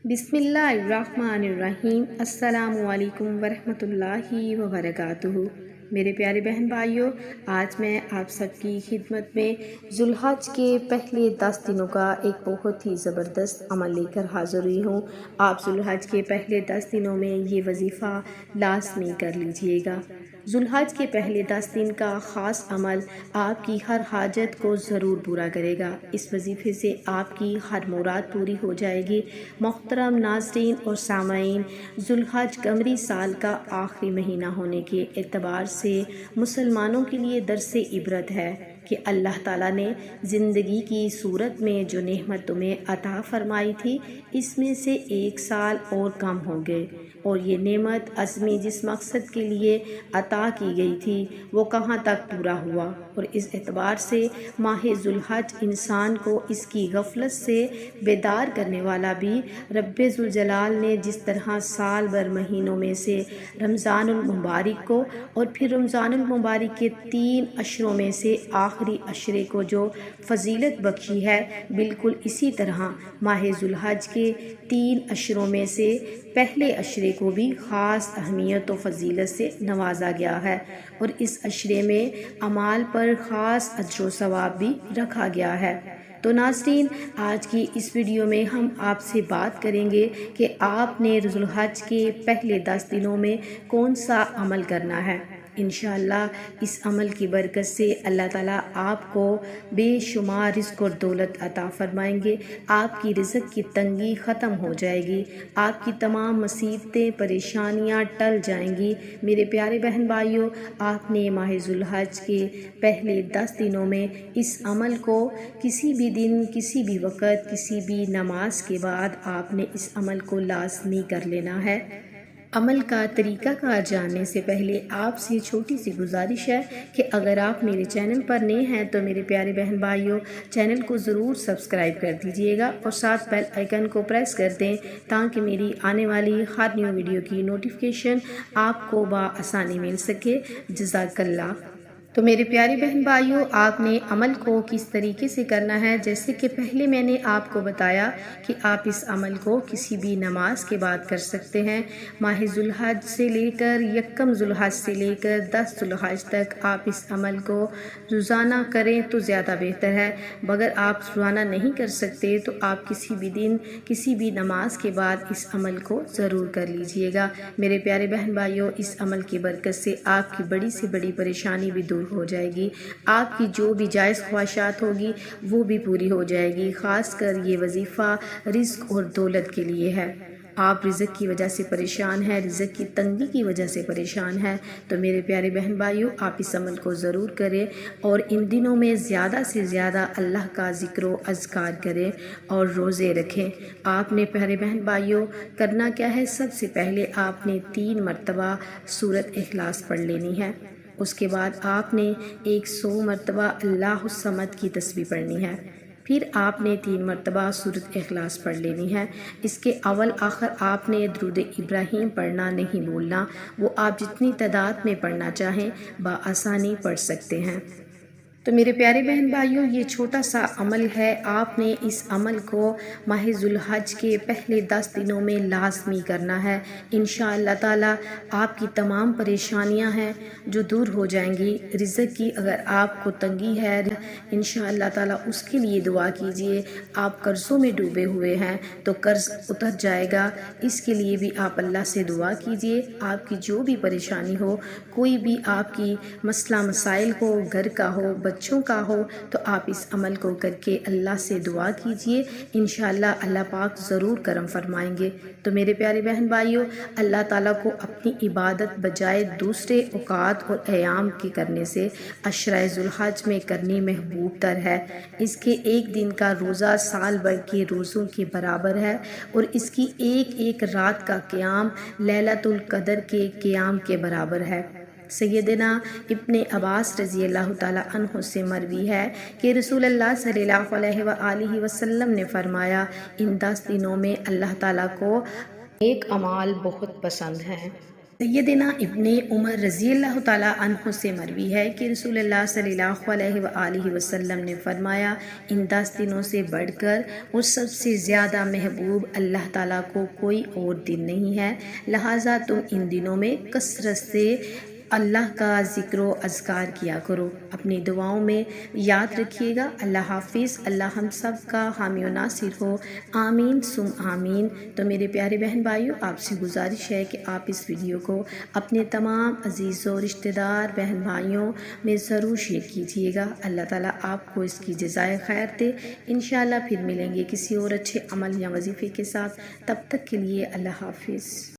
بسم اللہ الرحمن الرحیم۔ السلام علیکم ورحمۃ اللہ وبرکاتہ۔ میرے پیارے بہن بھائیوں، آج میں آپ سب کی خدمت میں ذو الحج کے پہلے 10 دنوں کا ایک بہت ہی زبردست عمل لے کر حاضر ہوئی ہوں۔ آپ ذو الحج کے پہلے 10 دنوں میں یہ وظیفہ لازمی کر لیجئے گا۔ ذو الحج کے پہلے 10 دن کا خاص عمل آپ کی ہر حاجت کو ضرور پورا کرے گا۔ اس وظیفے سے آپ کی ہر مراد پوری ہو جائے گی۔ محترم ناظرین اور سامعین، ذو الحج قمری سال کا آخری مہینہ ہونے کے اعتبار سے مسلمانوں کے لیے درس عبرت ہے کہ اللہ تعالیٰ نے زندگی کی صورت میں جو نعمت تمہیں عطا فرمائی تھی، اس میں سے 1 سال اور کم ہو گئے، اور یہ نعمت عظمی جس مقصد کے لیے عطا کی گئی تھی وہ کہاں تک پورا ہوا۔ اور اس اعتبار سے ماہ ذو الحج انسان کو اس کی غفلت سے بیدار کرنے والا بھی رب ذوالجلال نے جس طرح سال بھر مہینوں میں سے رمضان المبارک کو اور پھر رمضان المبارک کے 3 عشروں میں سے آخری عشرے کو جو فضیلت بخشی ہے، بالکل اسی طرح ماہ ذو الحج کے 3 عشروں میں سے پہلے عشرے کو بھی خاص اہمیت و فضیلت سے نوازا گیا ہے، اور اس عشرے میں اعمال پر خاص اجر و ثواب بھی رکھا گیا ہے۔ تو ناظرین، آج کی اس ویڈیو میں ہم آپ سے بات کریں گے کہ آپ نے ذو الحج کے پہلے 10 دنوں میں کون سا عمل کرنا ہے۔ انشاءاللہ اس عمل کی برکت سے اللہ تعالیٰ آپ کو بے شمار رزق اور دولت عطا فرمائیں گے۔ آپ کی رزق کی تنگی ختم ہو جائے گی، آپ کی تمام مصیبتیں پریشانیاں ٹل جائیں گی۔ میرے پیارے بہن بھائیوں، آپ نے ماہ ذو الحج کے پہلے 10 دنوں میں اس عمل کو کسی بھی دن، کسی بھی وقت، کسی بھی نماز کے بعد آپ نے اس عمل کو لازمی کر لینا ہے۔ عمل کا طریقہ کار جاننے سے پہلے آپ سے چھوٹی سی گزارش ہے کہ اگر آپ میرے چینل پر نئے ہیں تو میرے پیارے بہن بھائیوں، چینل کو ضرور سبسکرائب کر دیجئے گا اور ساتھ بیل آئیکن کو پریس کر دیں تاکہ میری آنے والی ہر نیو ویڈیو کی نوٹیفیکیشن آپ کو بآسانی مل سکے۔ جزاک اللہ۔ تو میرے پیارے بہن بھائیوں، آپ نے عمل کو کس طریقے سے کرنا ہے، جیسے کہ پہلے میں نے آپ کو بتایا کہ آپ اس عمل کو کسی بھی نماز کے بعد کر سکتے ہیں۔ ماہ ذو الحج سے لے کر 1 ذو الحج سے لے کر 10 ذو الحج تک آپ اس عمل کو روزانہ کریں تو زیادہ بہتر ہے۔ اگر آپ روزانہ نہیں کر سکتے تو آپ کسی بھی دن، کسی بھی نماز کے بعد اس عمل کو ضرور کر لیجئے گا۔ میرے پیارے بہن بھائیوں، اس عمل کی برکت سے آپ کی بڑی سے بڑی پریشانی بھی دور ہو جائے گی، آپ کی جو بھی جائز خواہشات ہوگی وہ بھی پوری ہو جائے گی۔ خاص کر یہ وظیفہ رزق اور دولت کے لیے ہے۔ آپ رزق کی وجہ سے پریشان ہیں، رزق کی تنگی کی وجہ سے پریشان ہیں، تو میرے پیارے بہن بھائیوں، آپ اس عمل کو ضرور کریں اور ان دنوں میں زیادہ سے زیادہ اللہ کا ذکر و اذکار کریں اور روزے رکھیں۔ آپ نے پیارے بہن بھائیوں کرنا کیا ہے، سب سے پہلے آپ نے 3 مرتبہ سورۃ اخلاص پڑھ لینی ہے۔ اس کے بعد آپ نے 100 مرتبہ اللہ الصمد کی تسبیح پڑھنی ہے۔ پھر آپ نے 3 مرتبہ سورۃ اخلاص پڑھ لینی ہے۔ اس کے اول آخر آپ نے درود ابراہیم پڑھنا نہیں بھولنا، وہ آپ جتنی تعداد میں پڑھنا چاہیں بآسانی پڑھ سکتے ہیں۔ تو میرے پیارے بہن بھائیوں، یہ چھوٹا سا عمل ہے، آپ نے اس عمل کو ماہ ذو الحج کے پہلے 10 دنوں میں لازمی کرنا ہے۔ انشاءاللہ تعالیٰ آپ کی تمام پریشانیاں ہیں جو دور ہو جائیں گی۔ رزق کی اگر آپ کو تنگی ہے، انشاءاللہ تعالیٰ اس کے لیے دعا کیجئے۔ آپ قرضوں میں ڈوبے ہوئے ہیں تو قرض اتر جائے گا، اس کے لیے بھی آپ اللہ سے دعا کیجئے۔ آپ کی جو بھی پریشانی ہو، کوئی بھی آپ کی مسئلہ مسائل ہو، گھر کا ہو، بچوں کا ہو، تو آپ اس عمل کو کر کے اللہ سے دعا کیجئے، انشاءاللہ اللہ پاک ضرور کرم فرمائیں گے۔ تو میرے پیارے بہن بھائیوں، اللہ تعالیٰ کو اپنی عبادت بجائے دوسرے اوقات اور ایام کے کرنے سے عشرہ ذو الحج میں کرنی محبوب تر ہے۔ اس کے 1 دن کا روزہ سال بھر کے روزوں کے برابر ہے، اور اس کی ایک رات کا قیام لیلۃ القدر کے قیام کے برابر ہے۔ سیدنا ابن عباس رضی اللہ تعالیٰ عنہ سے مروی ہے کہ رسول اللہ صلی اللہ علیہ وآلہ وسلم نے فرمایا، ان 10 دنوں میں اللہ تعالیٰ کو نیک اعمال بہت پسند ہیں۔ سیدنا ابن عمر رضی اللہ تعالیٰ عنہ سے مروی ہے کہ رسول اللہ صلی اللہ علیہ وآلہ وسلم نے فرمایا، ان 10 دنوں سے بڑھ کر اور سب سے زیادہ محبوب اللہ تعالیٰ کو کوئی اور دن نہیں ہے، لہٰذا تم ان دنوں میں کثرت سے اللہ کا ذکر و اذکار کیا کرو۔ اپنی دعاؤں میں یاد رکھیے گا۔ اللہ حافظ۔ اللہ ہم سب کا حامی و ناصر ہو، آمین ثم آمین۔ تو میرے پیارے بہن بھائیوں، آپ سے گزارش ہے کہ آپ اس ویڈیو کو اپنے تمام عزیز و رشتہ دار بہن بھائیوں میں ضرور شیئر کیجیے گا۔ اللہ تعالیٰ آپ کو اس کی جزائے خیر دے۔ انشاءاللہ پھر ملیں گے کسی اور اچھے عمل یا وظیفے کے ساتھ۔ تب تک کے لیے اللہ حافظ۔